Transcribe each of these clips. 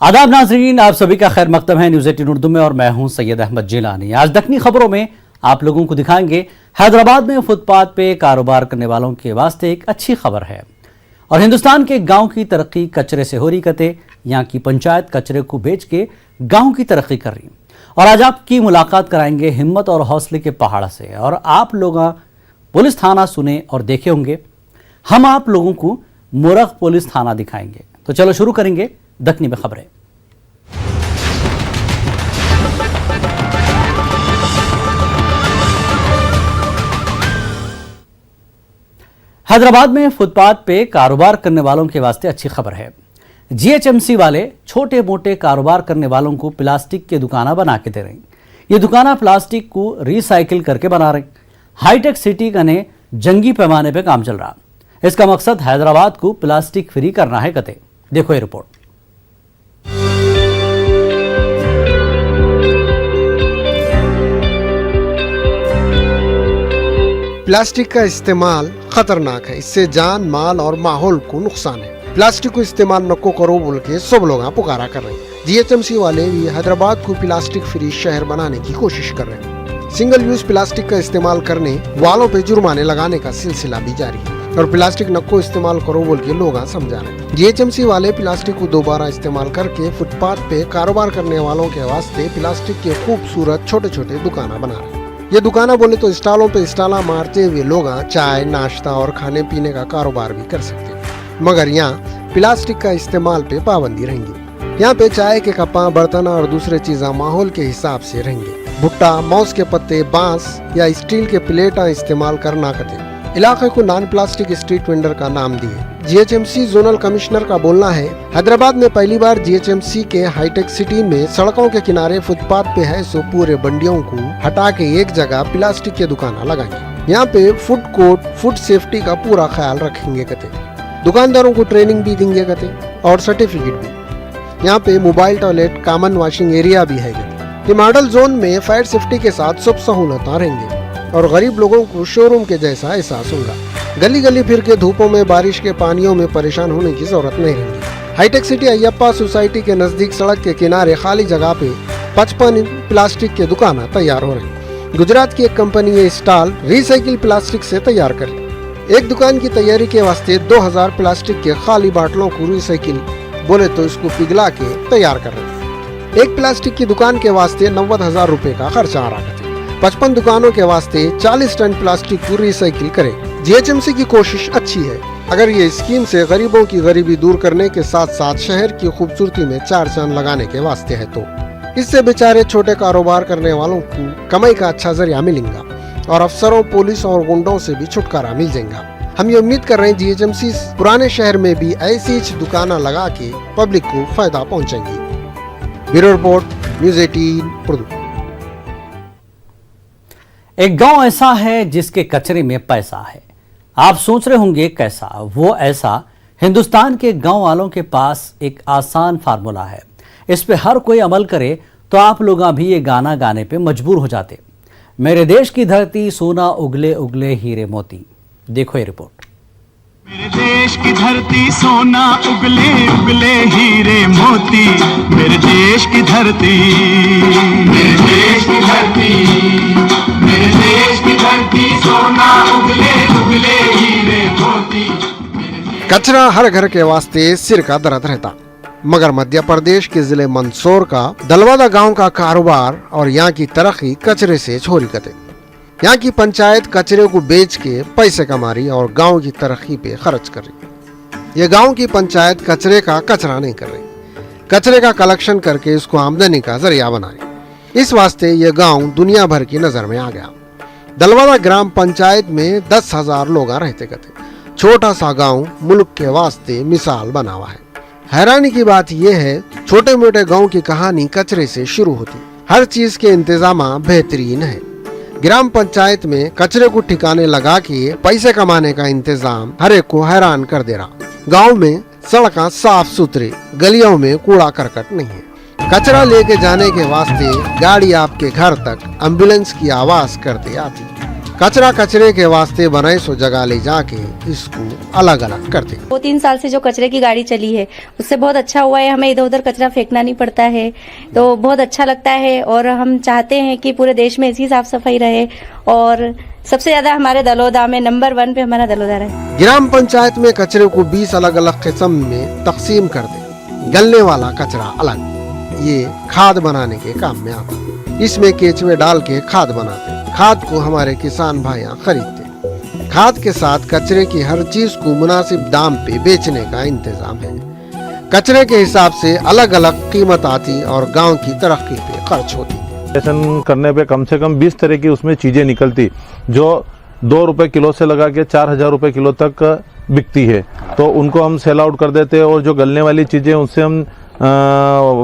आदाब नाजरीन, आप सभी का खैर मकदम है न्यूज़ 18 उर्दू में और मैं हूं सैयद अहमद जिलानी। आज दक्कनी खबरों में आप लोगों को दिखाएंगे हैदराबाद में फुटपाथ पे कारोबार करने वालों के वास्ते एक अच्छी खबर है और हिंदुस्तान के गांव की तरक्की कचरे से हो रही कते। यहाँ की पंचायत कचरे को बेच के गाँव की तरक्की कर रही। और आज आपकी मुलाकात कराएंगे हिम्मत और हौसले के पहाड़ से। और आप लोग पुलिस थाना सुने और देखे होंगे, हम आप लोगों को मुरख पुलिस थाना दिखाएंगे। तो चलो शुरू करेंगे दक्कनी में खबरें। हैदराबाद में फुटपाथ पे कारोबार करने वालों के वास्ते अच्छी खबर है। जीएचएमसी वाले छोटे मोटे कारोबार करने वालों को प्लास्टिक के दुकाना बना के दे रहे हैं। ये दुकाना प्लास्टिक को रिसाइकिल करके बना रहे। हाईटेक सिटी का ने जंगी पैमाने पे काम चल रहा। इसका मकसद हैदराबाद को प्लास्टिक फ्री करना है कते। देखो ये रिपोर्ट। प्लास्टिक का इस्तेमाल खतरनाक है। इससे जान माल और माहौल को नुकसान है। प्लास्टिक को इस्तेमाल नको करो बोल के सब लोग पुकारा कर रहे हैं। जीएचएमसी वाले भी हैदराबाद को प्लास्टिक फ्री शहर बनाने की कोशिश कर रहे हैं। सिंगल यूज प्लास्टिक का इस्तेमाल करने वालों पे जुर्माने लगाने का सिलसिला भी जारी है और प्लास्टिक नको इस्तेमाल करो बोल के लोग समझा रहे हैं। जीएचएमसी वाले प्लास्टिक को दोबारा इस्तेमाल करके फुटपाथ पे कारोबार करने वालों के वास्ते प्लास्टिक के खूबसूरत छोटे छोटे दुकाना बना रहे हैं। ये दुकाना बोले तो स्टॉलों पे स्टॉला मारते हुए लोग चाय नाश्ता और खाने पीने का कारोबार भी कर सकते हैं, मगर यहाँ प्लास्टिक का इस्तेमाल पे पाबंदी रहेंगी। यहाँ पे चाय के कप्पा, बर्तन और दूसरे चीज़ा माहौल के हिसाब से रहेंगे। भुट्टा, मौस के पत्ते, बांस या स्टील के प्लेटा इस्तेमाल करना कते। इलाके को नॉन प्लास्टिक स्ट्रीट वेंडर का नाम दिए। जीएचएमसी जोनल कमिश्नर का बोलना है, हैदराबाद में पहली बार जीएचएमसी के हाईटेक सिटी में सड़कों के किनारे फुटपाथ पे है सो पूरे बंडियों को हटा के एक जगह प्लास्टिक के दुकाना लगाएंगे। यहाँ पे फूड कोर्ट, फूड सेफ्टी का पूरा ख्याल रखेंगे कते। दुकानदारों को ट्रेनिंग भी देंगे कते और सर्टिफिकेट भी। यहाँ पे mobile toilet, common washing area भी है कते। ये मॉडल जोन में फायर सेफ्टी के साथ सब सहूलत रहेंगे और गरीब लोगों को शोरूम के जैसा एहसास होगा। गली गली फिर के धूपों में, बारिश के पानियों में परेशान होने की जरूरत नहीं रहेगी। हाईटेक सिटी अयप्पा सोसाइटी के नजदीक सड़क के किनारे खाली जगह पे 55 प्लास्टिक के दुकाना तैयार हो रहे हैं। गुजरात की एक कंपनी ये स्टॉल रिसाइकिल प्लास्टिक से तैयार करे। एक दुकान की तैयारी के वास्ते 2000 प्लास्टिक के खाली बाटलों को रिसाइकिल बोले तो इसको पिघला के तैयार कर रहे हैं। एक प्लास्टिक की दुकान के वास्ते 90,000 रुपए का खर्चा आ रहा है। 55 दुकानों के वास्ते 40 टन प्लास्टिक को रिसाइकिल करे। जीएचएमसी की कोशिश अच्छी है। अगर ये स्कीम से गरीबों की गरीबी दूर करने के साथ साथ शहर की खूबसूरती में चार चांद लगाने के वास्ते है तो इससे बेचारे छोटे कारोबार करने वालों को कमाई का अच्छा जरिया मिलेगा और अफसरों, पुलिस और गुंडों से भी छुटकारा मिल जाएगा। हम ये उम्मीद कर रहे हैं जीएचएमसी पुराने शहर में भी ऐसी ही दुकाना लगा के पब्लिक को फायदा पहुँचाएंगी। Bureau report, news 18 Urdu. एक गांव ऐसा है जिसके कचरे में पैसा है। आप सोच रहे होंगे कैसा? वो ऐसा, हिंदुस्तान के गांव वालों के पास एक आसान फार्मूला है। इस पे हर कोई अमल करे तो आप लोग भी ये गाना गाने पे मजबूर हो जाते। मेरे देश की धरती सोना उगले उगले हीरे मोती। देखो ये रिपोर्ट। मेरे देश की धरती सोना उगले उगले हीरे मोती। मेरे देश की धरती, मेरे देश की धरती, मेरे देश की धरती सोना उगले उगले हीरे मोती। कचरा हर घर के वास्ते सिर का दर्द रहता, मगर मध्य प्रदेश के जिले मंदसौर का दलवादा गांव का कारोबार और यहाँ की तरक्की कचरे से छोरी कते। यहाँ की पंचायत कचरे को बेच के पैसे कमा रही और गांव की तरक्की पे खर्च कर रही। ये गांव की पंचायत कचरे का कचरा नहीं कर रही, कचरे का कलेक्शन करके इसको आमदनी का जरिया बना रही। इस वास्ते ये गांव दुनिया भर की नजर में आ गया। दलवादा ग्राम पंचायत में 10,000 लोग रहते कते। छोटा सा गांव मुल्क के वास्ते मिसाल बना हुआ है। हैरानी की बात यह है, छोटे मोटे गांव की कहानी कचरे से शुरू होती। हर चीज के इंतजाम बेहतरीन है। ग्राम पंचायत में कचरे को ठिकाने लगा के पैसे कमाने का इंतजाम हर एक को हैरान कर दे रहा। गांव में सड़कें साफ सुथरी, गलियों में कूड़ा करकट नहीं है। कचरा लेके जाने के वास्ते गाड़ी आपके घर तक एम्बुलेंस की आवाज करते आती। कचरा कचरे के वास्ते बनाए सो जगह ले जाके इसको अलग अलग करते। 2-3 साल से जो कचरे की गाड़ी चली है उससे बहुत अच्छा हुआ है, हमें इधर उधर कचरा फेंकना नहीं पड़ता है, तो बहुत अच्छा लगता है। और हम चाहते हैं कि पूरे देश में ऐसी साफ सफाई रहे और सबसे ज्यादा हमारे दलोदा में नंबर 1 पे हमारा दलोदा रहे। ग्राम पंचायत में कचरे को 20 अलग अलग किस्म में तकसीम कर दे। गलने वाला कचरा अलग, ये खाद बनाने के काम में आता। इसमें केचुए डाल के खाद बनाते। खाद को हमारे किसान भाइयां खरीदते। खाद के साथ कचरे की हर चीज को मुनासिब दाम पे बेचने का इंतजाम है। कचरे के हिसाब से अलग अलग कीमत आती और गांव की तरक्की पे खर्च होती। ऐसा करने पे कम से कम 20 तरह की उसमें चीजें निकलती जो 2 रुपए किलो से लगा के 4,000 रुपए किलो तक बिकती है, तो उनको हम सेल आउट कर देते हैं। और जो गलने वाली चीजें उससे हम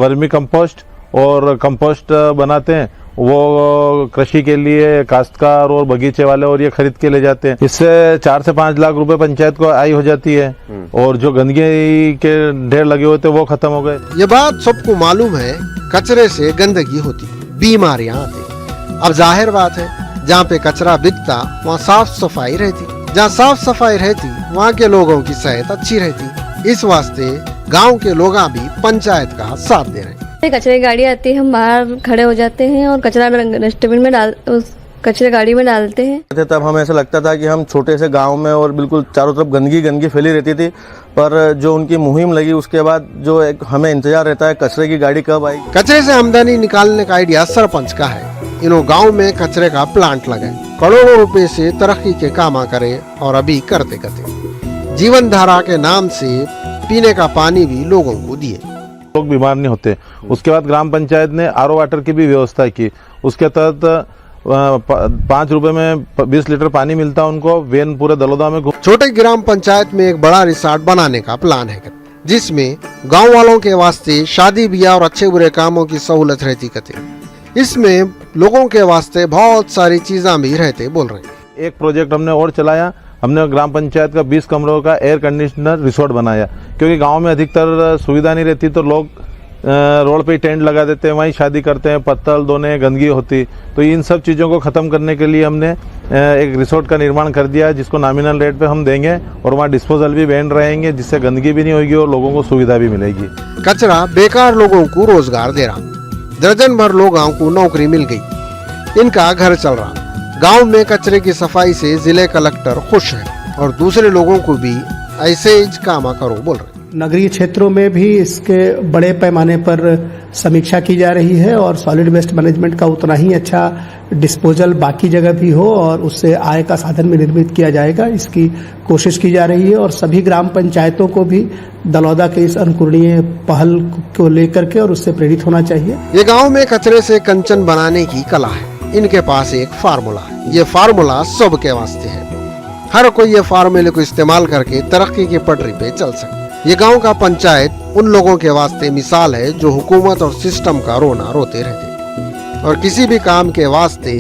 वर्मी कंपोस्ट और कंपोस्ट बनाते हैं, वो कृषि के लिए काश्तकार और बगीचे वाले और ये खरीद के ले जाते हैं। इससे 4 से 5 लाख रुपए पंचायत को आय हो जाती है और जो गंदगी के ढेर लगे हुए थे वो खत्म हो गए। ये बात सबको मालूम है, कचरे से गंदगी होती, बीमारियां आती। अब जाहिर बात है, जहाँ पे कचरा बिकता वहाँ साफ सफाई रहती, जहाँ साफ सफाई रहती वहाँ के लोगों की सेहत अच्छी रहती। इस वास्ते गांव के लोग भी पंचायत का साथ दे रहे हैं। कचरे की गाड़ी आती है, हम बाहर खड़े हो जाते हैं और कचरा डस्टबिन में उस कचरे गाड़ी में डालते हैं। तब हमें ऐसा लगता था कि हम छोटे से गांव में और बिल्कुल चारों तरफ गंदगी फैली रहती थी, पर जो उनकी मुहिम लगी उसके बाद जो एक हमें इंतजार रहता है कचरे की गाड़ी कब आएगी। कचरे से आमदनी निकालने का आइडिया सरपंच का है। इन्हों गांव में कचरे का प्लांट लगाए, करोड़ों रुपए से तरक्की के काम करे और अभी करते करते जीवन धारा के नाम से पीने का पानी भी लोगों को दिए। लोग बीमार नहीं होते। उसके बाद ग्राम पंचायत ने आरओ वाटर की भी व्यवस्था की। उसके तहत 5 रुपए में 20 लीटर पानी मिलता उनको। वेन पूरे दलोदा में छोटे ग्राम पंचायत में एक बड़ा रिसोर्ट बनाने का प्लान है, जिसमें गांव वालों के वास्ते शादी ब्याह और अच्छे बुरे कामों की सहूलत रहती कहते। इसमें लोगों के वास्ते बहुत सारी चीजें भी रहते बोल रहे। एक प्रोजेक्ट हमने और चलाया, हमने ग्राम पंचायत का 20 कमरों का एयर कंडीशनर रिसोर्ट बनाया, क्योंकि गांव में अधिकतर सुविधा नहीं रहती तो लोग रोड पे टेंट लगा देते हैं, वहीं शादी करते हैं, पत्तल धोने गंदगी होती। तो इन सब चीज़ों को ख़त्म करने के लिए हमने एक रिसोर्ट का निर्माण कर दिया, जिसको नॉमिनल रेट पे हम देंगे और वहाँ डिस्पोजल भी बैंड रहेंगे, जिससे गंदगी भी नहीं होगी और लोगों को सुविधा भी मिलेगी। कचरा बेकार लोगों को रोजगार दे रहा, दर्जन भर लोगों को नौकरी मिल गई, इनका घर चल रहा। गांव में कचरे की सफाई से जिले कलेक्टर खुश है और दूसरे लोगों को भी ऐसे ही काम करो बोल रहे। नगरीय क्षेत्रों में भी इसके बड़े पैमाने पर समीक्षा की जा रही है और सॉलिड वेस्ट मैनेजमेंट का उतना ही अच्छा डिस्पोजल बाकी जगह भी हो और उससे आय का साधन भी निर्मित किया जाएगा, इसकी कोशिश की जा रही है। और सभी ग्राम पंचायतों को भी दलौदा के इस अनुकरणीय पहल को लेकर के और उससे प्रेरित होना चाहिए। ये गाँव में कचरे से कंचन बनाने की कला है। इनके पास एक फार्मूला है, ये फार्मूला सबके वास्ते है। हर कोई ये फार्मूले को इस्तेमाल करके तरक्की की पटरी पे चल सके। ये गांव का पंचायत उन लोगों के वास्ते मिसाल है जो हुकूमत और सिस्टम का रोना रोते रहते और किसी भी काम के वास्ते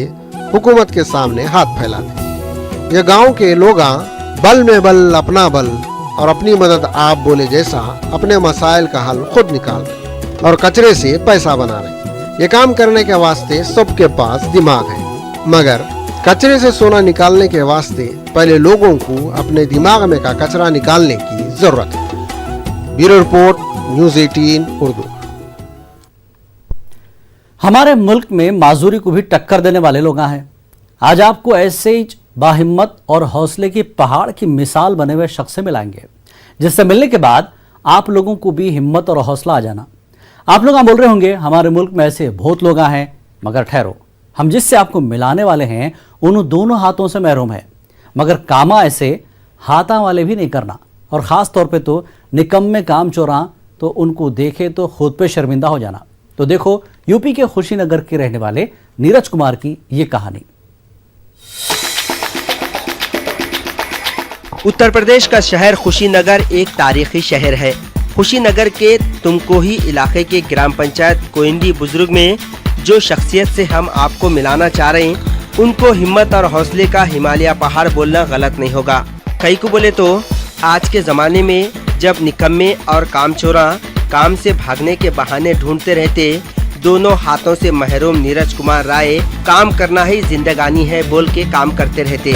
हुकूमत के सामने हाथ फैलाते। ये गांव के लोग बल में बल अपना बल और अपनी मदद आप बोले जैसा अपने मसाइल का हल खुद निकाल रहे और कचरे से पैसा बना रहे। ये काम करने के वास्ते सबके पास दिमाग है, मगर कचरे से सोना निकालने के वास्ते पहले लोगों को अपने दिमाग में का कचरा निकालने की जरूरत है। Bureau report, news 18 Urdu. हमारे मुल्क में माजूरी को भी टक्कर देने वाले लोग हैं। आज आपको ऐसे ही बाहिम्मत और हौसले की पहाड़ की मिसाल बने हुए शख्स से मिलाएंगे, जिससे मिलने के बाद आप लोगों को भी हिम्मत और हौसला आ जाना। आप लोग बोल रहे होंगे हमारे मुल्क में ऐसे बहुत लोग हैं, मगर ठहरो, हम जिससे आपको मिलाने वाले हैं उन दोनों हाथों से महरूम है, मगर कामा ऐसे हाथा वाले भी नहीं करना, और ख़ास तौर पे तो निकम्मे काम चोरा तो उनको देखे तो खुद पे शर्मिंदा हो जाना। तो देखो यूपी के खुशीनगर के रहने वाले नीरज कुमार की ये कहानी। उत्तर प्रदेश का शहर खुशीनगर एक तारीखी शहर है। खुशीनगर के तुमकोही इलाके के ग्राम पंचायत कोइंडी बुजुर्ग में जो शख्सियत से हम आपको मिलाना चाह रहे हैं, उनको हिम्मत और हौसले का हिमालय पहाड़ बोलना गलत नहीं होगा। कई को बोले तो आज के ज़माने में जब निकम्मे और कामचोरा काम से भागने के बहाने ढूंढते रहते, दोनों हाथों से महरूम नीरज कुमार राय काम करना ही जिंदगानी है बोल के काम करते रहते।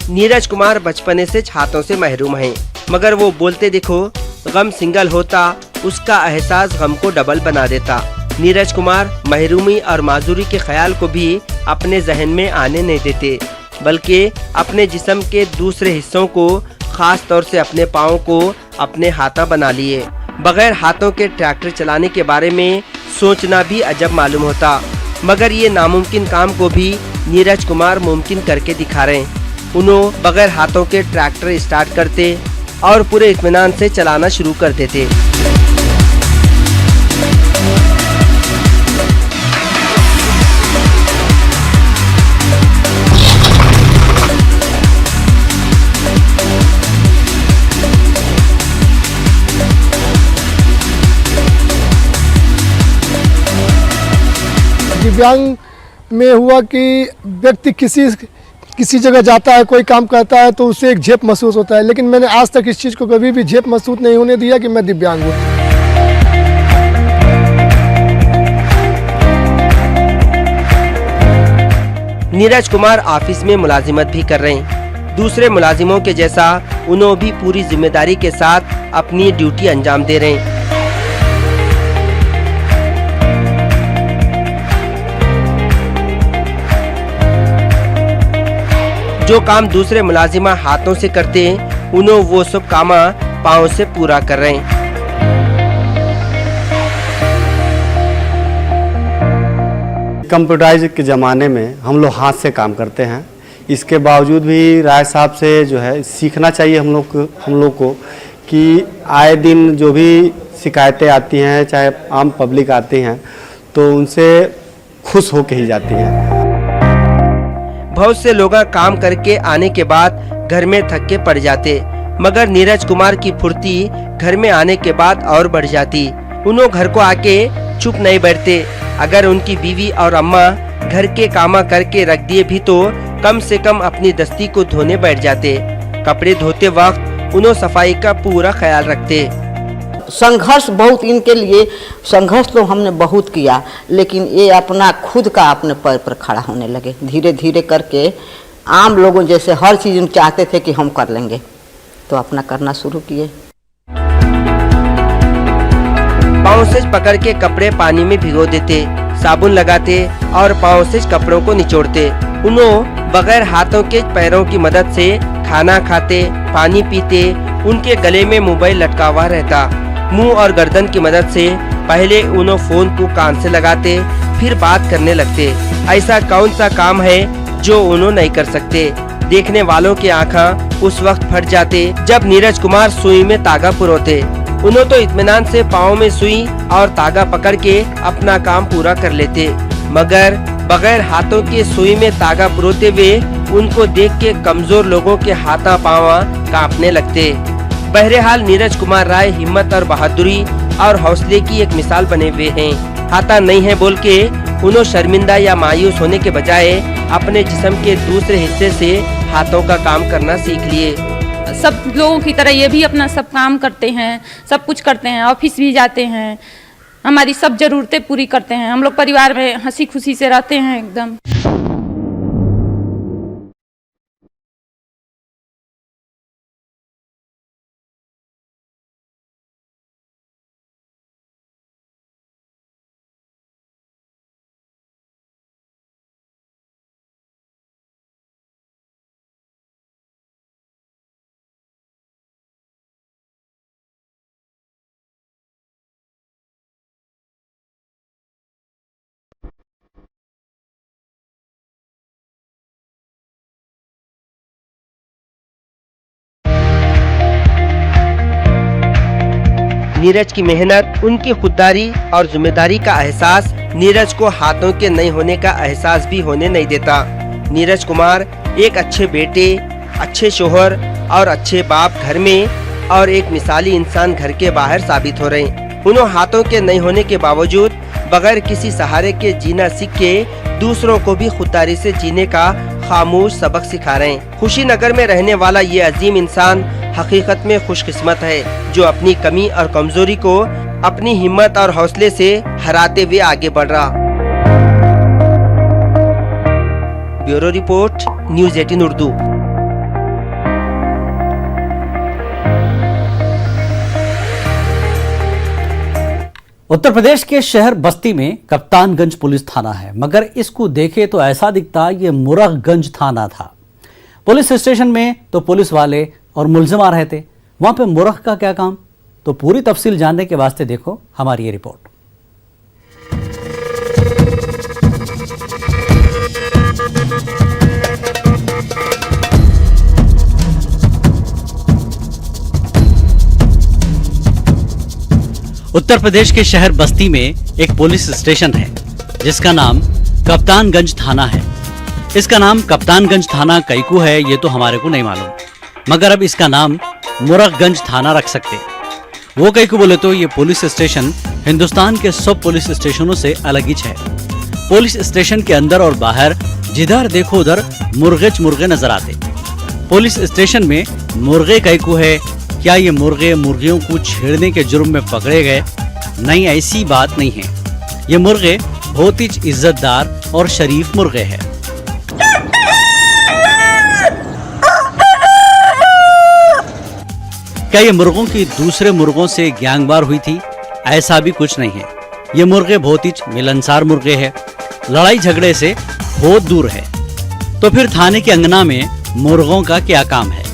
नीरज कुमार बचपने से हाथों से महरूम हैं, मगर वो बोलते देखो गम सिंगल होता उसका एहसास गम को डबल बना देता। नीरज कुमार महरूमी और माजूरी के ख्याल को भी अपने जहन में आने नहीं देते, बल्कि अपने जिस्म के दूसरे हिस्सों को, खास तौर से अपने पाँव को अपने हाथा बना लिए। बगैर हाथों के ट्रैक्टर चलाने के बारे में सोचना भी अजब मालूम होता, मगर ये नामुमकिन काम को भी नीरज कुमार मुमकिन करके दिखा रहे हैं। उन्होंने बगैर हाथों के ट्रैक्टर स्टार्ट करते और पूरे इत्मीनान से चलाना शुरू कर देते। दिव्यांग में हुआ कि व्यक्ति किसी जगह जाता है, कोई काम करता है तो उससे एक झेप महसूस होता है, लेकिन मैंने आज तक इस चीज़ को कभी भी झेप महसूस नहीं होने दिया कि मैं दिव्यांग हूँ। नीरज कुमार ऑफिस में मुलाजिमत भी कर रहे हैं। दूसरे मुलाजिमों के जैसा उन्होंने भी पूरी जिम्मेदारी के साथ अपनी ड्यूटी अंजाम दे रहे हैं। जो काम दूसरे मुलाजिमा हाथों से करते हैं, उन्होंने वो सब काम पाँव से पूरा कर रहे हैं। कंप्यूटराइज के ज़माने में हम लोग हाथ से काम करते हैं। इसके बावजूद भी राय साहब से जो है सीखना चाहिए हम लोग को कि आए दिन जो भी शिकायतें आती हैं, चाहे आम पब्लिक आती हैं, तो उनसे खुश होके ही जाती हैं। बहुत से लोग काम करके आने के बाद घर में थक के पड़ जाते, मगर नीरज कुमार की फुर्ती घर में आने के बाद और बढ़ जाती। उन्होंने घर को आके चुप नहीं बैठते। अगर उनकी बीवी और अम्मा घर के कामा करके रख दिए भी तो कम से कम अपनी दस्ती को धोने बैठ जाते। कपड़े धोते वक्त उन्होंने सफाई का पूरा ख्याल रखते। संघर्ष बहुत इनके लिए संघर्ष तो हमने बहुत किया, लेकिन ये अपना खुद का अपने पैर पर खड़ा होने लगे। धीरे धीरे करके आम लोगों जैसे हर चीज़ चाहते थे कि हम कर लेंगे, तो अपना करना शुरू किए। पाँव से पकड़ के कपड़े पानी में भिगो देते, साबुन लगाते और पाँव से कपड़ों को निचोड़ते। उन्होंने बगैर हाथों के पैरों की मदद से खाना खाते, पानी पीते। उनके गले में मोबाइल लटका हुआ रहता। मुंह और गर्दन की मदद से पहले उन्होंने फोन को कान से लगाते, फिर बात करने लगते। ऐसा कौन सा काम है जो उन्होंने नहीं कर सकते। देखने वालों की आँखें उस वक्त फट जाते जब नीरज कुमार सुई में तागा पुरोते। उन्होंने तो इत्मीनान से पाँव में सुई और तागा पकड़ के अपना काम पूरा कर लेते, मगर बगैर हाथों के सुई में तागा पुरोते हुए उनको देख के कमजोर लोगों के हाथा पाँव कांपने लगते। बहरहाल नीरज कुमार राय हिम्मत और बहादुरी और हौसले की एक मिसाल बने हुए हैं। हाथा नहीं है बोल के उन्होंने शर्मिंदा या मायूस होने के बजाय अपने जिस्म के दूसरे हिस्से से हाथों का काम करना सीख लिए। सब लोगों की तरह ये भी अपना सब काम करते हैं, सब कुछ करते हैं, ऑफिस भी जाते हैं, हमारी सब जरूरतें पूरी करते हैं। हम लोग परिवार में हंसी खुशी से रहते हैं एकदम। नीरज की मेहनत, उनकी खुददारी और जिम्मेदारी का एहसास नीरज को हाथों के नहीं होने का एहसास भी होने नहीं देता। नीरज कुमार एक अच्छे बेटे, अच्छे शोहर और अच्छे बाप घर में और एक मिसाली इंसान घर के बाहर साबित हो रहे हैं। उन्होंने हाथों के नहीं होने के बावजूद बगैर किसी सहारे के जीना सीख के दूसरों को भी खुददारी से जीने का खामोश सबक सिखा रहे हैं। खुशीनगर में रहने वाला ये अजीम इंसान हकीकत में खुशकिस्मत है जो अपनी कमी और कमजोरी को अपनी हिम्मत और हौसले से हराते हुए आगे बढ़ रहा। Bureau report, news 18 Urdu. Uttar Pradesh के शहर बस्ती में कप्तानगंज पुलिस थाना है, मगर इसको देखे तो ऐसा दिखता ये मुरखगंज थाना था। पुलिस स्टेशन में तो पुलिस वाले और मुलजिमा रहते, वहां पे मुरख का क्या काम? तो पूरी तफसील जानने के वास्ते देखो हमारी ये रिपोर्ट। उत्तर प्रदेश के शहर बस्ती में एक पुलिस स्टेशन है जिसका नाम कप्तानगंज थाना है। इसका नाम कप्तानगंज थाना कैकू है ये तो हमारे को नहीं मालूम, मगर अब इसका नाम मुरखगंज थाना रख सकते। वो कैकू बोले तो ये पुलिस स्टेशन हिंदुस्तान के सब पुलिस स्टेशनों से अलग ही है। पुलिस स्टेशन के अंदर और बाहर जिधर देखो उधर मुर्गे नजर आते। पुलिस स्टेशन में मुर्गे कैकू है? क्या ये मुर्गे मुर्गियों को छेड़ने के जुर्म में पकड़े गए? नहीं, ऐसी बात नहीं है। ये मुर्गे बहुत ही इज्जतदार और शरीफ मुर्गे हैं। क्या ये मुर्गों की दूसरे मुर्गों से गैंगवार हुई थी? ऐसा भी कुछ नहीं है। ये मुर्गे बहुत ही मिलनसार मुर्गे हैं, लड़ाई झगड़े से बहुत दूर है। तो फिर थाने के अंगना में मुर्गों का क्या काम है?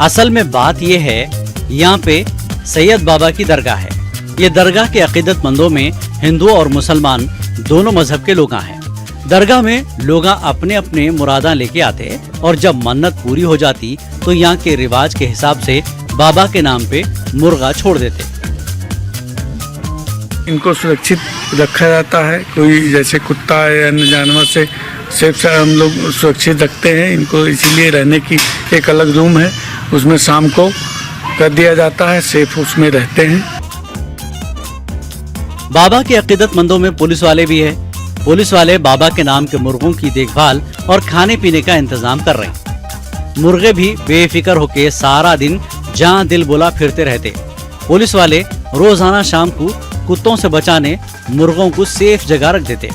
असल में बात यह है, यहाँ पे सैयद बाबा की दरगाह है। ये दरगाह के अकीदतमंदों में हिंदू और मुसलमान दोनों मजहब के लोग हैं। दरगाह में लोग अपने अपने मुरादा लेके आते और जब मन्नत पूरी हो जाती तो यहाँ के रिवाज के हिसाब से बाबा के नाम पे मुर्गा छोड़ देते। इनको सुरक्षित रखा जाता है। कोई जैसे कुत्ता या अन्य जानवर से सेफ हम लोग सुरक्षित रखते हैं इनको, इसीलिए रहने की एक अलग रूम है, उसमें शाम को कर दिया जाता है, सेफ उसमें रहते हैं। बाबा के अकीदतमंदों में पुलिस वाले भी है। पुलिस वाले बाबा के नाम के मुर्गों की देखभाल और खाने पीने का इंतजाम कर रहे हैं। मुर्गे भी बेफिक्र होके सारा दिन जहां दिल बोला फिरते रहते। पुलिस वाले रोजाना शाम को कुत्तों से बचाने मुर्गों को सेफ जगह रख देते।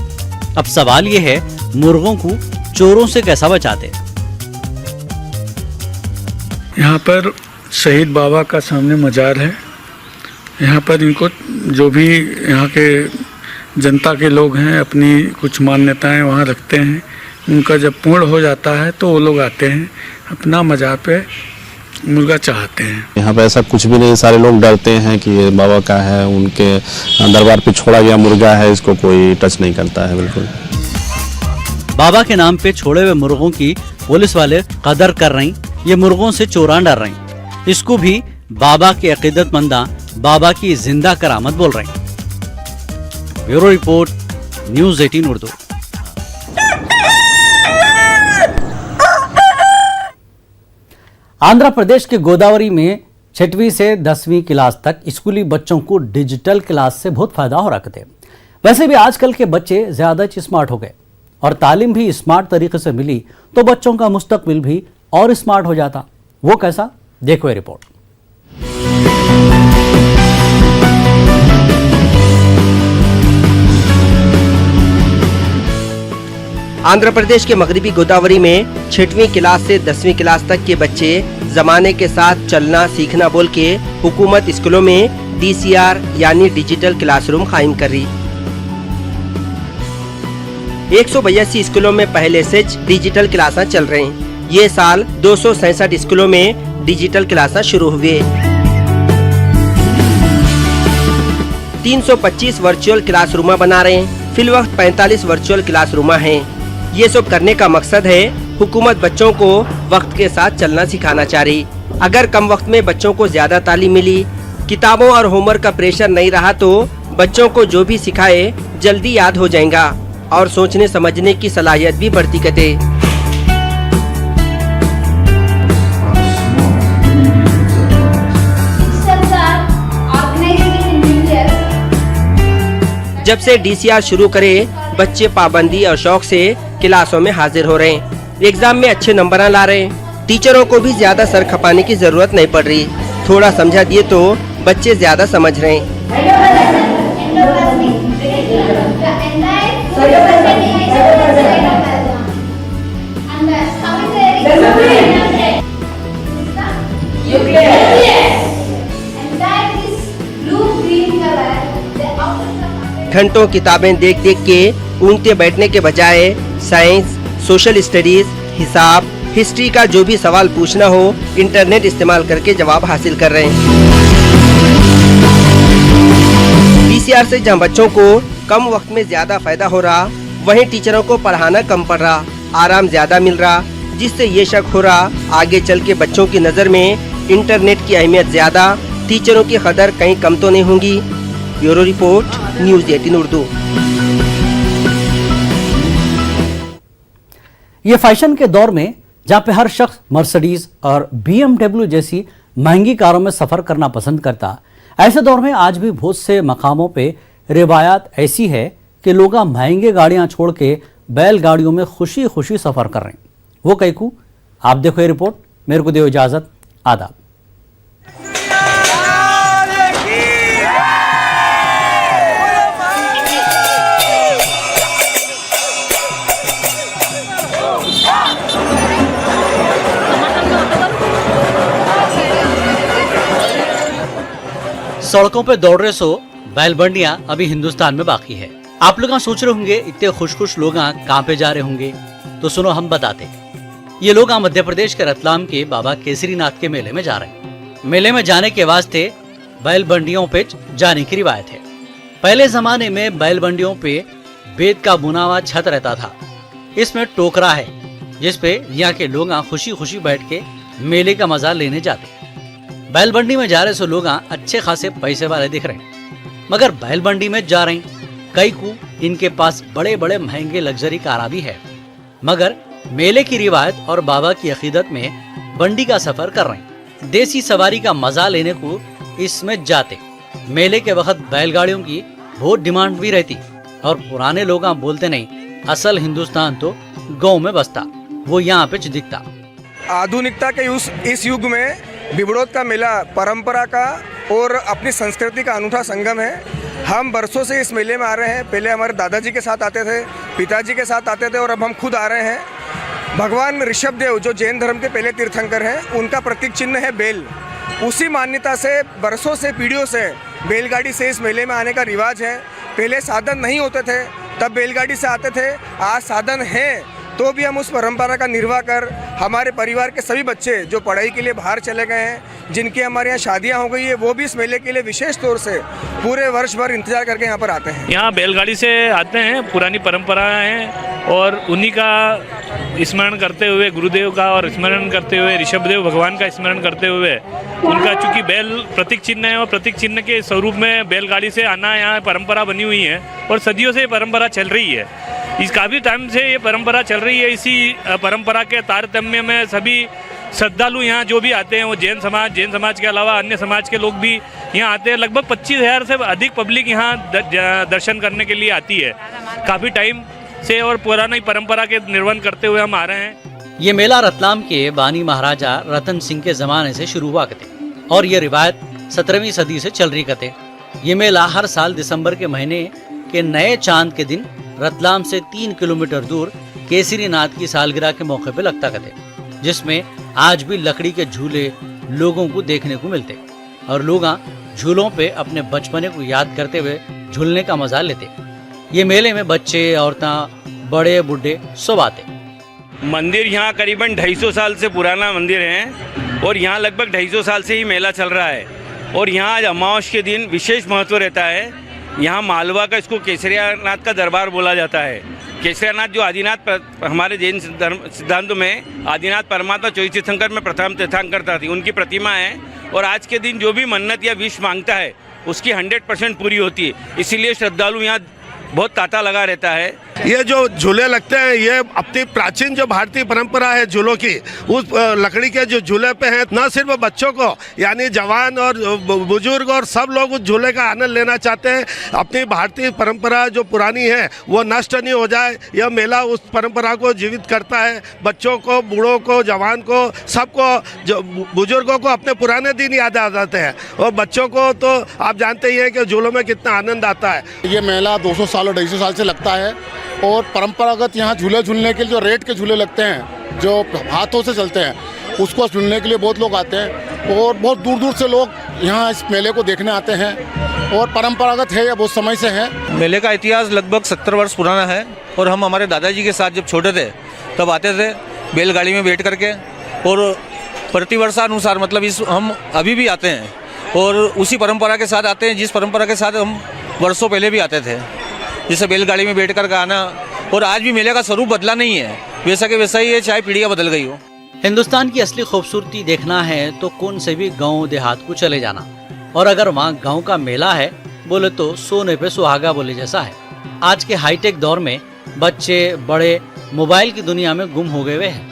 अब सवाल ये है, मुर्गों को चोरों से कैसा बचाते? यहाँ पर शहीद बाबा का सामने मजार है। यहाँ पर इनको जो भी यहाँ के जनता के लोग हैं अपनी कुछ मान्यताएं वहाँ रखते हैं। उनका जब पूर्ण हो जाता है तो वो लोग आते हैं अपना मजार पे मुर्गा चाहते हैं। यहाँ पे ऐसा कुछ भी नहीं, सारे लोग डरते हैं कि ये बाबा का है, उनके दरबार पे छोड़ा गया मुर्गा है, इसको कोई टच नहीं करता है। बिल्कुल बाबा के नाम पे छोड़े हुए मुर्गों की पुलिस वाले कदर कर रही, ये मुर्गों से चोरा डर रही। इसको भी बाबा के अकीदतमंदा बाबा की जिंदा करामत बोल रहे हैं। Bureau report, news 18 Urdu. Andhra Pradesh के गोदावरी में 6वीं से 10वीं क्लास तक स्कूली बच्चों को डिजिटल क्लास से बहुत फायदा हो रहा थे। वैसे भी आजकल के बच्चे ज्यादा स्मार्ट हो गए और तालीम भी स्मार्ट तरीके से मिली तो बच्चों का मुस्तकबिल भी और स्मार्ट हो जाता। वो कैसा, देखो ये रिपोर्ट। आंध्र प्रदेश के मगरबी गोदावरी में 6वीं क्लास से 10वीं क्लास तक के बच्चे जमाने के साथ चलना सीखना बोल के हुकूमत स्कूलों में DCR यानी डिजिटल क्लासरूम कायम कर रही। 182 स्कूलों में पहले से डिजिटल क्लासा चल रहे हैं। ये साल 267 स्कूलों में डिजिटल क्लासा शुरू हुए। 325 वर्चुअल क्लासरूम बना रहे हैं। फिलवक्त 45 वर्चुअल क्लासरूम हैं। ये सब करने का मकसद है हुकूमत बच्चों को वक्त के साथ चलना सिखाना चाह रही। अगर कम वक्त में बच्चों को ज्यादा तालीम मिली, किताबों और होमवर्क का प्रेशर नहीं रहा तो बच्चों को जो भी सिखाए जल्दी याद हो जाएगा और सोचने समझने की सलाहियत भी बढ़ती कते। जब से DCR शुरू करे बच्चे पाबंदी और शौक से क्लासों में हाजिर हो रहे हैं। एग्जाम में अच्छे नंबर ला रहे हैं। टीचरों को भी ज्यादा सर खपाने की जरूरत नहीं पड़ रही। थोड़ा समझा दिए तो बच्चे ज्यादा समझ रहे हैं। घंटों किताबें देख देख के ऊँगते बैठने के बजाय साइंस, सोशल स्टडीज, हिसाब, हिस्ट्री का जो भी सवाल पूछना हो इंटरनेट इस्तेमाल करके जवाब हासिल कर रहे हैं। पीसीआर से जहां बच्चों को कम वक्त में ज्यादा फायदा हो रहा, वहीं टीचरों को पढ़ाना कम पड़ रहा, आराम ज्यादा मिल रहा, जिससे ये शक हो रहा आगे चल के बच्चों की नज़र में इंटरनेट की अहमियत ज्यादा, टीचरों की कदर कहीं कम तो नहीं होंगी। Bureau report, news 18 Urdu. ये फैशन के दौर में जहां पे हर शख्स मर्सिडीज और BMW जैसी महंगी कारों में सफर करना पसंद करता, ऐसे दौर में आज भी बहुत से मकामों पे रिवायात ऐसी है कि लोग महंगे गाड़ियां छोड़ के बैलगाड़ियों में खुशी खुशी सफर कर रहे हैं। वो कैकू, आप देखो ये रिपोर्ट। मेरे को दो इजाजत, आदाब। सड़कों पे दौड़ रहे सो बैलबंडियां अभी हिंदुस्तान में बाकी है। आप लोग सोच रहे होंगे इतने खुश लोग कहाँ पे जा रहे होंगे, तो सुनो हम बताते हैं। ये लोग मध्य प्रदेश के रतलाम के बाबा केसरीनाथ के मेले में जा रहे हैं। मेले में जाने के वास्ते बैलबंडियों पे जाने की रिवायत है। पहले जमाने में बैलबंडियों पे बेत का बुना हुआ छत रहता था। इसमें टोकरा है जिसपे यहाँ के लोग खुशी खुशी बैठ के मेले का मजा लेने जाते। बैलबंडी में जा रहे सो लोग अच्छे खासे पैसे वाले दिख रहे हैं, मगर बैलबंडी में जा रहे कई को इनके पास बड़े बड़े महंगे लग्जरी कारा भी है, मगर मेले की रिवायत और बाबा की अकीदत में बंडी का सफर कर रहे हैं। देसी सवारी का मजा लेने को इसमें जाते। मेले के वक्त बैलगाड़ियों की बहुत डिमांड भी रहती और पुराने लोग बोलते नहीं, असल हिंदुस्तान तो गाँव में बसता, वो यहाँ पे दिखता। आधुनिकता के इस युग में बिबड़ोत का मेला परंपरा का और अपनी संस्कृति का अनूठा संगम है। हम बरसों से इस मेले में आ रहे हैं। पहले हमारे दादाजी के साथ आते थे, पिताजी के साथ आते थे और अब हम खुद आ रहे हैं। भगवान ऋषभ देव जो जैन धर्म के पहले तीर्थंकर हैं, उनका प्रतीक चिन्ह है बेल। उसी मान्यता से बरसों से, पीढ़ियों से बैलगाड़ी से इस मेले में आने का रिवाज है। पहले साधन नहीं होते थे, तब बैलगाड़ी से आते थे। आज साधन है तो भी हम उस परंपरा का निर्वाह कर, हमारे परिवार के सभी बच्चे जो पढ़ाई के लिए बाहर चले गए हैं, जिनकी हमारे यहाँ शादियाँ हो गई है, वो भी इस मेले के लिए विशेष तौर से पूरे वर्ष भर इंतजार करके यहाँ पर आते हैं। यहाँ बैलगाड़ी से आते हैं, पुरानी परंपराएं हैं और उन्हीं का स्मरण करते हुए, गुरुदेव का और स्मरण करते हुए, ऋषभदेव भगवान का स्मरण करते हुए, उनका चूँकि बैल प्रतीक चिन्ह है और प्रतीक चिन्ह के स्वरूप में बैलगाड़ी से आना यहाँ परंपरा बनी हुई है और सदियों से ये परंपरा चल रही है। इस काफ़ी टाइम से ये परंपरा चल रही है। इसी परंपरा के तारतम्य में सभी श्रद्धालु यहाँ जो भी आते हैं, वो जैन समाज के अलावा अन्य समाज के लोग भी यहाँ आते हैं। लगभग 25,000 से अधिक पब्लिक यहाँ दर्शन करने के लिए आती है। काफ़ी टाइम से और पुरानी परंपरा के निर्वहन करते हुए हम आ रहे हैं। ये मेला रतलाम के बानी महाराजा रतन सिंह के जमाने से शुरू हुआ करते और ये रिवायत 17वीं सदी से चल रही करते। ये मेला हर साल दिसंबर के महीने के नए चांद के दिन रतलाम से 3 किलोमीटर दूर केसरीनाथ की सालगिरह के मौके पे लगता करते, जिसमें आज भी लकड़ी के झूले लोगों को देखने को मिलते और लोग झूलों पे अपने बचपने को याद करते हुए झूलने का मजा लेते। ये मेले में बच्चे, औरतें, बड़े बूढ़े सब आते। मंदिर यहाँ करीबन 250 साल से पुराना मंदिर है और यहाँ लगभग 250 साल से ही मेला चल रहा है। और यहाँ आज अमावस के दिन विशेष महत्व रहता है। यहाँ मालवा का, इसको केसरियानाथ का दरबार बोला जाता है। केसरियानाथ जो आदिनाथ, हमारे जैन सिद्धांतों में आदिनाथ परमात्मा 24 तीर्थंकर में प्रथम तीर्थंकर थी, उनकी प्रतिमा है। और आज के दिन जो भी मन्नत या विश मांगता है उसकी 100% पूरी होती है। इसीलिए श्रद्धालु यहाँ बहुत तांता लगा रहता है। ये जो झूले लगते हैं, ये अपनी प्राचीन जो भारतीय परंपरा है झूलों की, उस लकड़ी के जो झूले पे हैं, न सिर्फ बच्चों को यानी जवान और बुजुर्ग और सब लोग उस झूले का आनंद लेना चाहते हैं। अपनी भारतीय परंपरा जो पुरानी है वो नष्ट नहीं हो जाए, यह मेला उस परंपरा को जीवित करता है। बच्चों को, बूढ़ों को, जवान को, सबको, जो बुजुर्गों को अपने पुराने दिन याद आ जाते हैं और बच्चों को तो आप जानते ही हैं कि झूलों में कितना आनंद आता है। ये मेला 200 साल और 250 साल से लगता है और परंपरागत यहाँ झूले झूलने के लिए जो रेत के झूले लगते हैं, जो हाथों से चलते हैं, उसको झूलने के लिए बहुत लोग आते हैं और बहुत दूर दूर से लोग यहाँ इस मेले को देखने आते हैं और परंपरागत है, यह बहुत समय से है। मेले का इतिहास लगभग 70 वर्ष पुराना है और हम हमारे दादाजी के साथ जब छोटे थे तब आते थे बैलगाड़ी में बैठ करके, और प्रतिवर्षानुसार मतलब हम अभी भी आते हैं और उसी परंपरा के साथ आते हैं जिस परंपरा के साथ हम वर्षों पहले भी आते थे, जैसे बैलगाड़ी में बैठ कर आना। और आज भी मेले का स्वरूप बदला नहीं है, वैसा के वैसा ही है, चाहे पीढ़ियाँ बदल गई हो। हिंदुस्तान की असली खूबसूरती देखना है तो कौन से भी गांव देहात को चले जाना, और अगर वहाँ गांव का मेला है बोले तो सोने पे सुहागा बोले जैसा है। आज के हाईटेक दौर में बच्चे बड़े मोबाइल की दुनिया में गुम हो गए हुए हैं।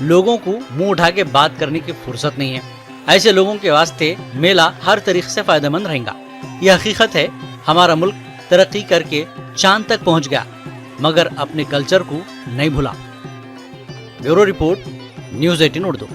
लोगों को मुंह उठा के बात करने की फुर्सत नहीं है। ऐसे लोगों के वास्ते मेला हर तरीके से फायदेमंद रहेगा। यह हकीकत है, हमारा मुल्क तरक्की करके चांद तक पहुंच गया मगर अपने कल्चर को नहीं भूला। Bureau report, news 18 Urdu.